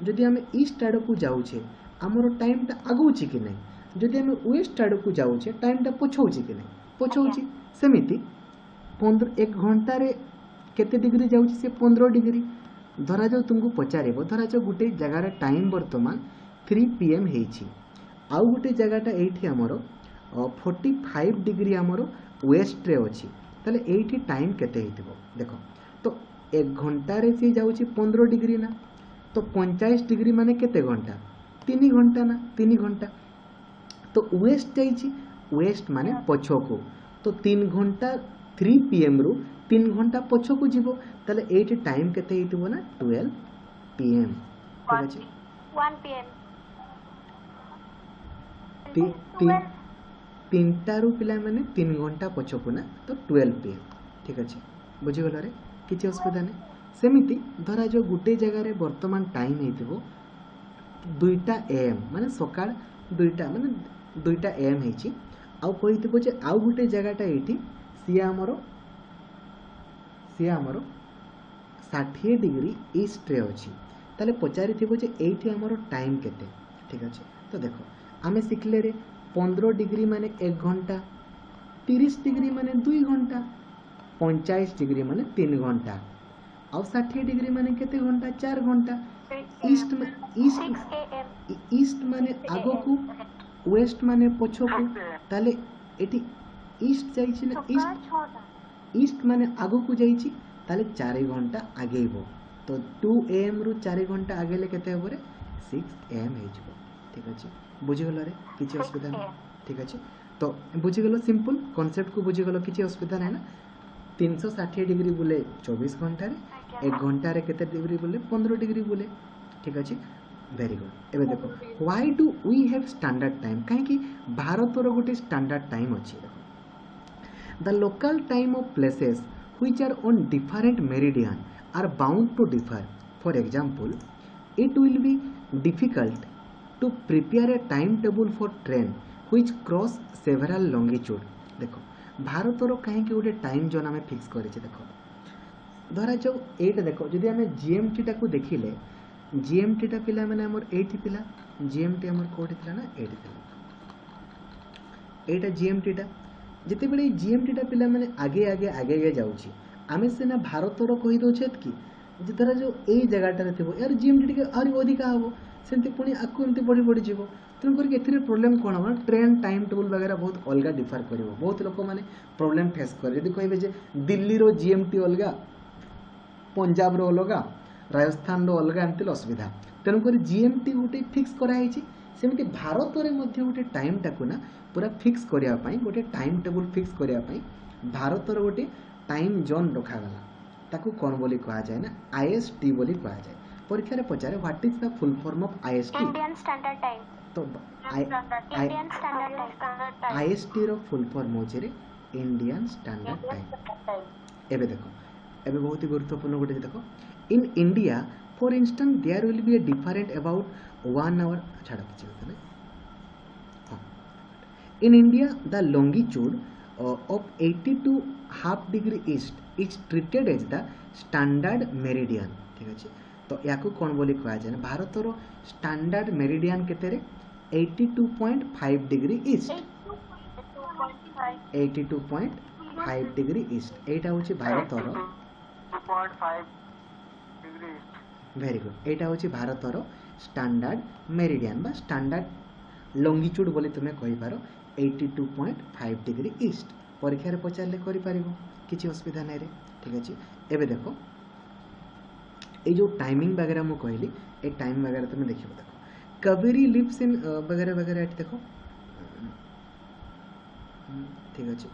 जदि आम ईस्ट आड़ को जाऊे आमर टाइम टा आगौची कि नहीं जदि आम वेस्ट आड़ को जाऊे टाइम टा पछौची कि नहीं पछौची सेमिति 1 घंटा रे केते डिग्री जाऊे से 15 डिग्री धरा जाऊ तुमको पचारिबो धरा जाऊ गुटे जगार टाइम वर्तमान 3 PM हेछि आउ गोटे जगहटा एठी हमरो 45 डिग्री हमरो वेस्ट रे अछि ताले एठी टाइम केते हेतिबो देखो तो 1 घंटा रे से जाउछि 15 डिग्री ना तो 45 डिग्री माने केते घंटा 3 घंटा ना 3 घंटा तो वेस्ट जाइछि वेस्ट माने पछको तो 3 घंटा 3 PM रु 3 घंटा पछको जीवो ताले एठी टाइम केते हेतिबो ना 12 PM ठीक अछि 1 PM तीनटारू पिला माने 3 घंटा पछकू ना तो 12 PM ठीक अच्छे बुझीगल रे किसी असुविधा नहीं सेमिति धरा जो गुटे जगह रे वर्तमान टाइम हेतिबो 2टा AM माने सकाळ 2टा माने 2टा AM हेछि आउ कहितिबो जे आउ गुटे जगहटा एठी सिया हमरो ଷାଠିଏ डिग्री ईस्ट रे अच्छी ताले पचारि थिबो जे एठी हमर टाइम केते ठीक अछि। तो देखो आमे सिखले रे 15 डिग्री माने 1 घंटा, 30 डिग्री माने 2 घंटा, 45 डिग्री माने 3 घंटा और 60 डिग्री माने केते घंटा 4 घंटा। ईस्ट में ईस्ट माने आगो को, वेस्ट माने पछो को, ताले एटी ईस्ट जाइछि ना, ईस्ट माने आगो को जाइछि ताले 4 घंटा आगेइबो। तो 2 AM रु 4 घंटा आगेले केते होबो रे 6 AM हे जिवो ठीक अछि। बुझि गलो रे किछि असुविधा नै ठीक अछि। तो बुझि गलो सिंपल कांसेप्ट को बुझि गलो किछि असुविधा नै ना। 360 डिग्री बुले 24 घंटा रे, 1 घंटा रे केते डिग्री बुले 15 डिग्री बुले ठीक अछि। Very good. एबे देखो why do we have standard time, काहे कि भारत रो गोटे स्टैंडर्ड टाइम अछि। The local time of places which are on different meridian are bound to differ. For example, it will be difficult to prepare a timetable for train which cross several longitude. देखो भारत रो कहीं कि गोटे time zone आमे fix करिছে। देखो धरा जाऊ एटा देखो जदि आमे जीएमटी टा को देखिले, जीएमटी टा पिला माने हमर एठी पिला, जीएमटी हमर कोठी थिला ना एठी थिला, एटा जीएमटी टा जिते बड़े जीएमटी टा पिला माने आगे आगे आगे आगे जाउची। आमे सेना भारत रो कहि दोछेत कि जे धरा जो ए जगह टा थिबो यार जीएमटी के आरि अधिका हबो, सेंति पुनी आकु एमति बड़ी बड़ी जीवो। तेन करके एथिरे प्रॉब्लम कोन हो, ट्रेन टाइम टेबल वगैरह बहुत अलगा डिफर करिवो। बहुत लोक माने प्रॉब्लम फेस करे यदि कहबे जे दिल्ली रो जीएमटी अलगा, पंजाब रो अलगा, राजस्थान रो अलगा, एमति असुविधा। तेन कर जीएमटी गोटे फिक्स करा हैछि, सेमति भारत रे मध्ये गोटे टाइम टाकू ना पूरा फिक्स करिया पई, गोटे टाइम टेबल फिक्स करिया पई भारत रो गोटे टाइम जोन रखा गला। ताकू कोन बोली कहा जाय ना, आईएसटी बोली कहा जाय। परीक्षा रे पचारे what is the full form of IST, Indian Standard Time. तो इंडियन स्टैंडर्ड टाइम आईएसटी रो फुल फॉर्म होचे रे इंडियन स्टैंडर्ड टाइम। एबे देखो एबे बहुत ही गुरुत्वपूर्ण गोटे देखो, in India for instance there will be a different about 1 hour छाड़ किछि होता ना। In India, the longitude of 82 half degree east is treated as the standard meridian ठीक अछि। तो याकू कोन बोली कहा जाय ना, भारत रो स्टैंडर्ड मेरिडियन केते रे 82.5 डिग्री ईस्ट, 82.5 डिग्री ईस्ट एटा होची भारत रो 2.5 डिग्री ईस्ट। Very good. एटा होची भारत रो स्टैंडर्ड मेरिडियन बा स्टैंडर्ड लॉन्गिट्यूड बोली तुमे कहि पारो 82.5 डिग्री ईस्ट। परीक्षा रे पचारले करि पारिबो, किछि असुविधा नै रे ठीक अछि। एबे देखो ए जो टाइमिंग वगैरह मु कहली, ए टाइम वगैरह तुमे देखिबो। देखो कावेरी लिव्स इन वगैरह वगैरह एठी देखो ठीक अछि।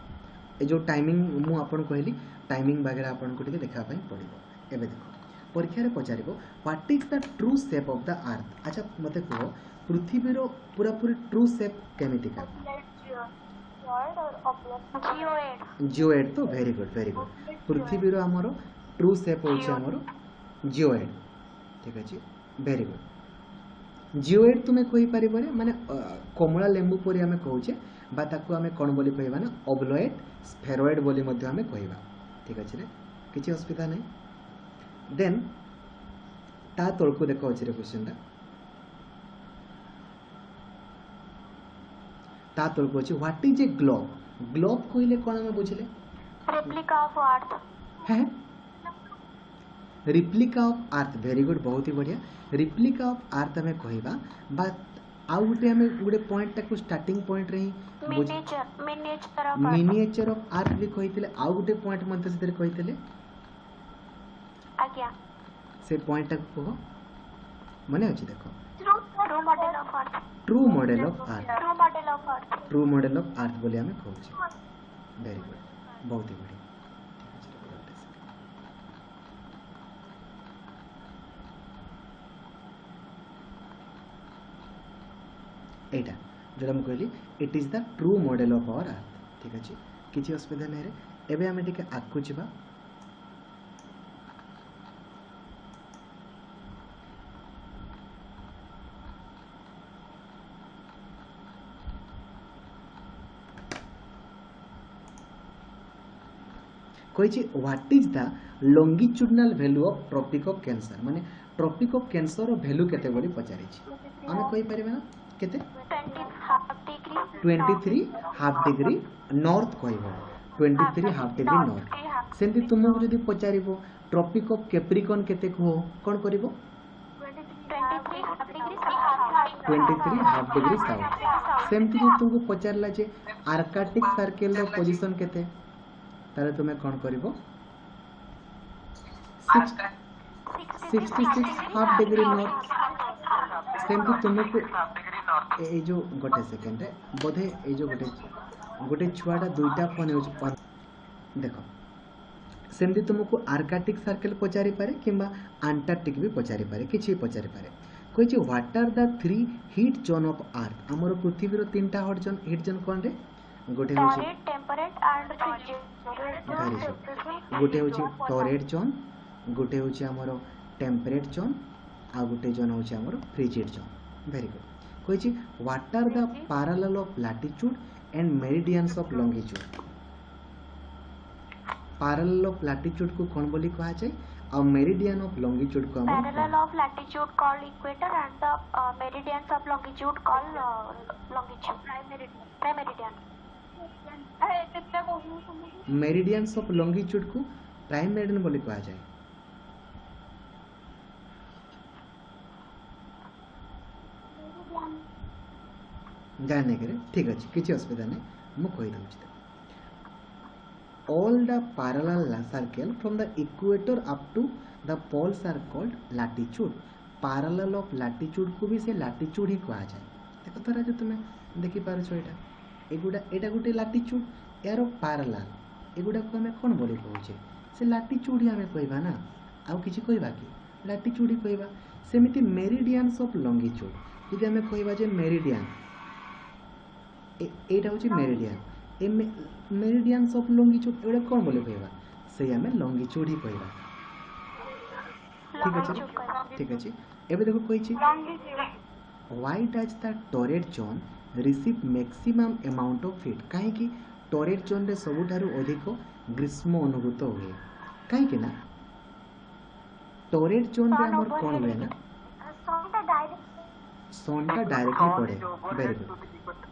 ए जो टाइमिंग मु आपन कहली, टाइमिंग वगैरह आपन को टिके देखा पई पड़िबो। एबे देखो परीक्षा रे पचारिबो what is the true shape of the earth. अच्छा मते कहो पृथ्वी रो पूरा पूरी ट्रू शेप केमितिका, जिओएड। तो वेरी गुड वेरी गुड। पृथ्वी रो हमरो ट्रू शेप होचे हमरो जिओएड ठीक अछि। Very good. जिओएड तुमे कहि परिबो रे माने कमला लेंबू परी हमें कहूचे बा ताकू हमें कोन बोली कहबा ना, ओब्लॉइड स्फेरॉइड बोली मध्ये हमें कहबा ठीक अछि रे, किछि असुविधा नै। देन ता तळको देखो अछि रे क्वेश्चन ता, ता तळको अछि what is a globe. Globe कहिले कोन हमें बुझिले, रेप्लिका ऑफ अर्थ है replica of earth. Very good, बहुत ही बढ़िया। रिप्लिका ऑफ अर्थ हमें कहबा बा आउ गुटे हमें गुटे पॉइंट टाकू स्टार्टिंग पॉइंट रे मिनिएचर ऑफ अर्थ भी कहितले, आउ गुटे पॉइंट मध्ये से कहितले आज्ञा से पॉइंट टाकू कहो मने अछि। देखो true model of earth, true model of earth, true model of earth, true model of earth बोली हमें कहूचे। वेरी गुड, बहुत ही बढ़िया। एटा जोरा मु कहली it is the true model of our earth ठीक अछि, किछि असुविधा नै रे। एबे हमें टिके आकु जिबा। कही what is the longitudinal value of tropic of cancer माने ट्रॉपिक ऑफ कैंसर रो वैल्यू केते बोली पचारि छी आमे कहि परिबे ना केते 23 हाफ डिग्री नॉर्थ कहबो 23 हाफ डिग्री नॉर्थ सेंति तुमको जदी पचारिबो ट्रॉपिक ऑफ कैप्रिकॉर्न केते को कोन करिवो 23 हाफ डिग्री साउथ सेमती जो तुमको पचारला जे आर्कटिक सर्कल रो पोजीशन केते ताले तुमे कोन करिवो 66 हाफ डिग्री नॉर्थ सेमती तुमको ए जो गोटे सेकंड बोधे ए जो गोटे छुआटा दुईटा फोन यूज देखो सेमती तुमको आर्कटिक सर्कल पचारि पारे किंबा अंटार्कटिक भी पचारि पारे किछि पचारि पारे कहि what are the 3 heat zone of earth हमर पृथ्वी रो तीनटा हॉट जोन हीट जोन कोन रे गोटे होची टेम्परेट एंड फ्रिजिड गोटे होची टॉरेट जोन गोटे होची हमर टेम्परेट जोन आ गोटे जोन होची हमर फ्रिजिड जोन वेरी गुड कहि what are the parallel of latitude and meridians of longitude parallel of latitude को कोन बोली कहा जाय और मेरिडियन ऑफ लॉन्गिट्यूड को हम parallel of latitude called equator and the meridians of longitude called longitude prime meridian meridians of longitude को prime meridian बोली कहा जाय जाने करे ठीक अछि किछि असुविधा नै मु कहि दउछि all the parallel circle from the equator up to the poles are called latitude parallel of latitude को भी से latitude ही कहा जाए देखो तोरा जो तुम देखि पार छ एटा गोटे latitude यार parallel एगुडा को हमें कोन बोली कहूचे से latitude ही हमें कहबा ना आउ किछि कहबा कि latitude ही कहबा सेमिति मेरिडियंस ऑफ लॉन्गिट्यूड यदि हमें कहबा जे मेरिडियन एटा होची meridian A meridians of longitude एटा कोन बोले कहबा से हमें लॉन्गिट्यूड ही कहबा ठीक अछि एबे देखो कहै छी why does the torrid zone receive maximum amount of heat काहे कि टॉरेट जोन रे सबुठारु अधिक ग्रीष्म अनुभूत हुए काहे कि ना टॉरेट जोन रे हमर कोन हुए ना सनटा डायरेक्टली पड़े वेरी गुड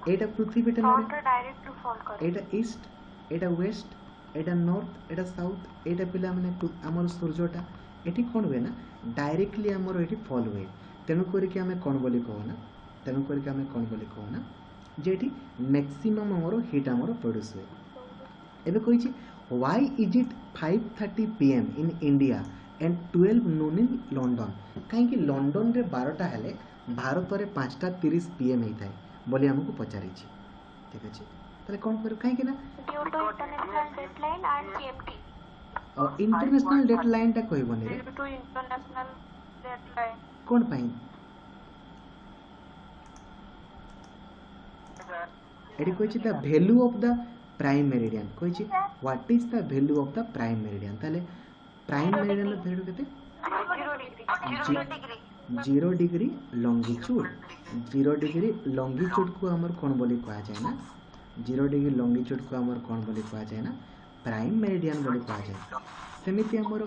एटा पृथ्वी पे डायरेक्ट टू फॉल करे एटा ईस्ट एटा वेस्ट एटा नॉर्थ एटा साउथ एटा पिला माने हमर सूर्यटा एठी कोन हुए ना डायरेक्टली हमर एठी फॉल हुए तेनु करी कि हमें कोन बोली कहो ना तेनु करी कि हमें कोन बोली कहो ना जेठी मैक्सिमम हमर हीट हमर प्रोड्यूस हुए एबे कहि छी why is it 5:30 PM in India and 12 Noon in London काहे कि लंडन रे 12टा हेले भारत रे 5:30 पीएम हेई थाए बोली हमको पचारि छी ठीक अछि तले कोन करू काहे कि ना due to international dateline and GMT और इंटरनेशनल डेडलाइन टा कहबो ने ड्यू टू इंटरनेशनल डेडलाइन कोन पाइन एडी कोइ छी the value of the prime meridian कोइ छी what is the value of the prime meridian तले प्राइम मेरिडियन रो वैल्यू केते 0 डिग्री लॉन्गिट्यूड 0 डिग्री लॉन्गिट्यूड को हमर कोन बोली कहा जाय ना 0 डिग्री लॉन्गिट्यूड को हमर कोन बोली कहा जाय ना प्राइम मेरिडियन बोली कहा जाय सेमिति हमर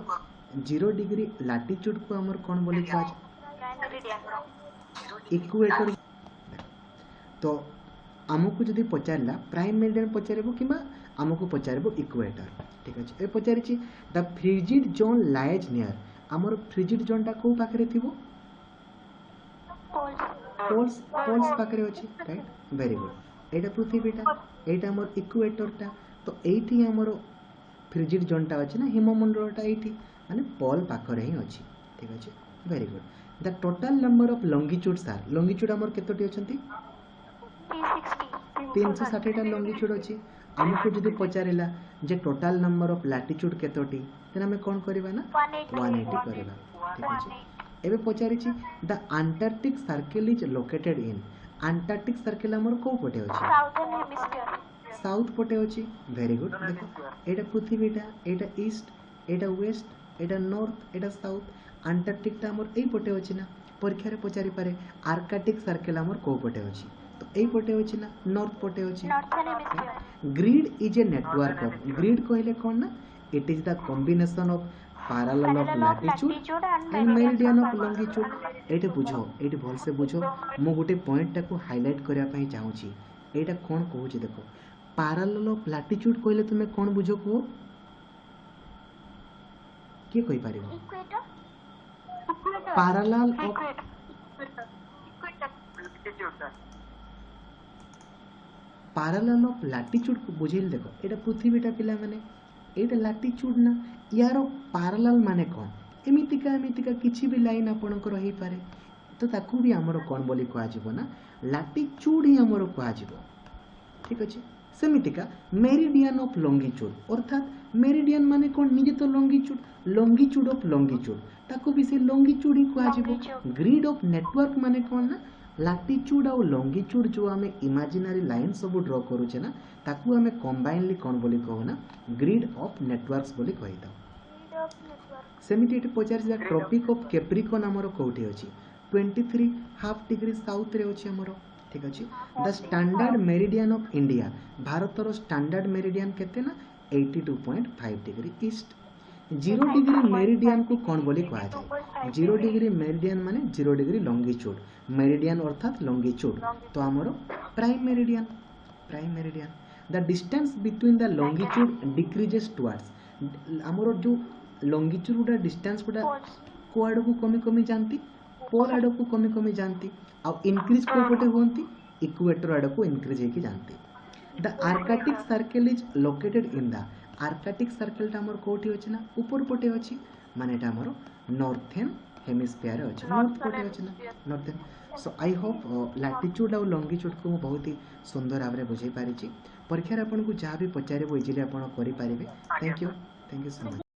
0 डिग्री लैटिट्यूड को हमर कोन बोली कहा जाय इक्वेटर तो हमको जदी पचारला प्राइम मेरिडियन पचारबो किबा हमको पचारबो इक्वेटर ठीक अछि ए पचारि छी the frigid zone lies near हमर फ्रिजिड जोन टा को पाखरे थिबो पोल्स पाखरे अछि राइट वेरी गुड एटा पृथ्वीटा एटा हमर इक्वेटरटा तो एठी हमर फ्रिजिड जोनटा अछि ना हिममंडलटा एठी माने पोल पाखरे ही अछि ठीक अछि very good the total number of longitudes are longitude हमर केतोटी अछंती 360 टा लॉन्गिट्यूड अछि हमको जदी पचारेला जे टोटल नंबर ऑफ लैटिट्यूड केतोटी तेन हमें कोन करबा ना 180 करबा ठीक अछि एबे पचारि छी the Antarctic circle is located in Antarctic circle हमर को पटे अछि साउथर्न हेमिस्फीयर साउथ पटे अछि वेरी गुड देखो एटा पृथ्वीटा एटा ईस्ट एटा वेस्ट एटा नॉर्थ एटा साउथ अंटार्कटिक ता हमर एई पटे अछि ना परीक्षा रे पचारि पारे आर्कटिक सर्कल हमर को पटे अछि तो एई पटे अछि ना नॉर्थ पटे अछि northern hemisphere grid is a network of grid कहले कोन ना It is the combination of parallel of Parallel of latitude latitude and and meridian of longitude. longitude. एटे बुझ एटे भलसे बुझ मु गोटे पॉइंट टाको हाईलाइट करबा पई चाहूची एटा कोन कहूची देखो parallel of latitude कहले तुमे कोन बुझो को के कहि पारिबो Equator. parallel of Equator. parallel of latitude को बुझेल देखो एटा पृथ्वीटा पिला माने एटा latitude ना यार parallel माने कोन एमितिका किछि भी लाइन आपनकर रही पारे तो ताकू भी हमर कोन बोली कहा जिवो ना latitude ही हमर कहा जिवो ठीक अछि सेमितिका मेरिडियन ऑफ लॉन्गिट्यूड अर्थात मेरिडियन माने कोन निजे तो लॉन्गिट्यूड ऑफ लॉन्गिट्यूड ताकू भी से लॉन्गिट्यूड ही कहा जिवो Longitude. ग्रिड ऑफ नेटवर्क माने कोन ना लाटिट्यूड और लॉन्गिट्यूड जो आमे इमेजिनरी लाइन सब ड्रॉ करूचे ना ताकू आमे कंबाइनली कोन बोली कहू ना ग्रिड ऑफ नेटवर्क्स बोली कहि दो Grid of network. सेमिति एटे पचार द ट्रॉपिक ऑफ कैप्रिकॉन हमरो कोठी अछि 23 हाफ डिग्री साउथ रे अछि हमरो ठीक अछि the standard meridian of India भारतर स्टैंडर्ड मेरिडियन केते ना 82.5 डिग्री ईस्ट 0 डिग्री मेरिडियन को कोन बोली कहा जाय 0 डिग्री मेरिडियन माने 0 डिग्री लॉन्गिट्यूड मेरिडियन अर्थात लॉन्गिट्यूड तो हमरो prime meridian the distance between the longitude decreases towards हमरो जो लॉन्गिट्यूड गुडा डिस्टेंस गुडा Poles. को आड़ को कमी जानती पोल आड़ को कमी जानती आ इंक्रीज को पटे होंती इक्वेटर आड़ को इंक्रीज हेकी जानती the Arctic circle is located in the Arctic circle टा हमर कोठी अछि ना ऊपर पटे अछि माने एटा हमर नॉर्थर्न हेमिस्फीयर अछि नॉर्थ पटे अछि ना northern so I hope latitude और लॉन्गिट्यूड को बहुत ही सुंदर भाବରେ बुझाई पारिछि परीक्षा रे आपन को जहाँ भी पचारे इजिली आपन करि पारिबे थैंक यू सो मच